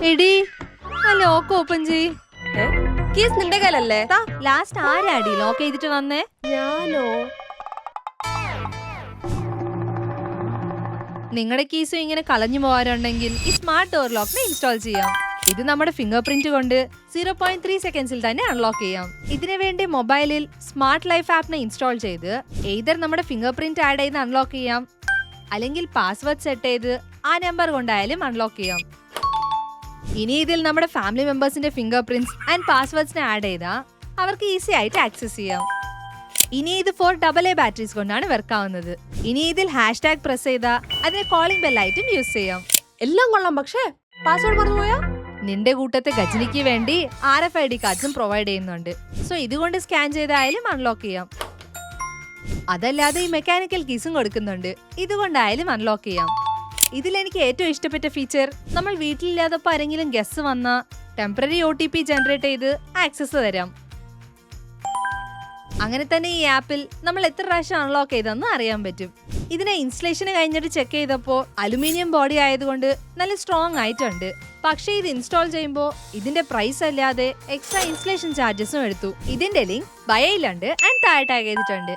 എടി ആ lock open ചെയ്. കീസ് നിന്റെ കയ്യിലല്ലേ? ലാസ്റ്റ് ആരാടി ലോക്ക് ചെയ്തിട്ട് വന്നേ? ഞാനോ? നിങ്ങളുടെ കീസും ഇങ്ങനെ കളഞ്ഞു പോകാറുണ്ടെങ്കിൽ ഈ സ്മാർട്ട് ഡോർ ലോക്കിനെ ഇൻസ്റ്റാൾ ചെയ്യാം. ഇത് നമ്മുടെ ഫിംഗർ പ്രിന്റ് കൊണ്ട് 0.3 സെക്കൻഡ്സിൽ തന്നെ അൺലോക്ക് ചെയ്യാം. ഇതിനു വേണ്ടി മൊബൈലിൽ സ്മാർട്ട് ലൈഫ് ആപ്പിനെ ഇൻസ്റ്റാൾ ചെയ്ത് എയ്തർ നമ്മുടെ ഫിംഗർ പ്രിന്റ് ആഡ് ചെയ്ത് അൺലോക്ക് ചെയ്യാം, അല്ലെങ്കിൽ പാസ്വേഡ് സെറ്റ് ചെയ്ത് ആ നമ്പർ കൊണ്ടായാലും അൺലോക്ക് ചെയ്യാം. ഇനി ഇതിൽ നമ്മുടെ ഫാമിലി മെമ്പേഴ്സിന്റെ ഫിംഗർ പ്രിന്റ്സ് ആൻഡ് പാസ്വേഡ്സിനെ ആഡ് ചെയ്താൽ അവർക്ക് ഈസി ആയിട്ട് ആക്സസ് ചെയ്യാം. ഇനി ഇത് 4AA ബാറ്ററീസ് കൊണ്ടാണ് വർക്ക് ആവുന്നത്. ഇനി ഇതിൽ #ടാഗ് പ്രസ് ചെയ്താൽ അതിനെ കോളിംഗ് ബെല്ലായിട്ടും യൂസ് ചെയ്യാം. എല്ലാം കൊള്ളാം, പക്ഷേ പാസ്വേഡ് മറന്നുപോയാ? നിന്റെ കൂട്ടത്തെ ഗജനിക്ക് വേണ്ടി RFID കാർഡ്സും പ്രൊവൈഡ് ചെയ്യുന്നുണ്ട്. സോ ഇതുകൊണ്ട് സ്കാൻ ചെയ്തായാലും അൺലോക്ക് ചെയ്യാം. അതല്ലാതെ ഈ മെക്കാനിക്കൽ കീസും കൊടുക്കുന്നുണ്ട്. ഇതുകൊണ്ടായാലും അൺലോക്ക് ചെയ്യാം. ഇതിലെനിക്ക് ഏറ്റവും ഇഷ്ടപ്പെട്ട ഫീച്ചർ, നമ്മൾ വീട്ടിലില്ലാത്തപ്പോൾ ആരെങ്കിലും ഗസ്റ്റ് വന്നാൽ ടെമ്പററി OTP ജനറേറ്റ് ചെയ്ത് ആക്സസ് തരാം. അങ്ങനെ തന്നെ ഈ ആപ്പിൽ നമ്മൾ എത്ര പ്രാവശ്യം അൺലോക്ക് ചെയ്തെന്ന് അറിയാൻ പറ്റും. ഇതിനെ ഇൻസ്റ്റലേഷൻ കഴിഞ്ഞിട്ട് ചെക്ക് ചെയ്തപ്പോൾ അലുമിനിയം ബോഡി ആയതുകൊണ്ട് നല്ല സ്ട്രോങ് ആയിട്ടുണ്ട്. പക്ഷേ ഇത് ഇൻസ്റ്റാൾ ചെയ്യുമ്പോൾ ഇതിന്റെ പ്രൈസ് അല്ലാതെ എക്സ്ട്രാ ഇൻസ്റ്റലേഷൻ ചാർജസും എടുത്തു. ഇതിന്റെ ലിങ്ക് ബയോയിലുണ്ട് ആൻഡ് താഴെ ടാഗ് ചെയ്തിട്ടുണ്ട്.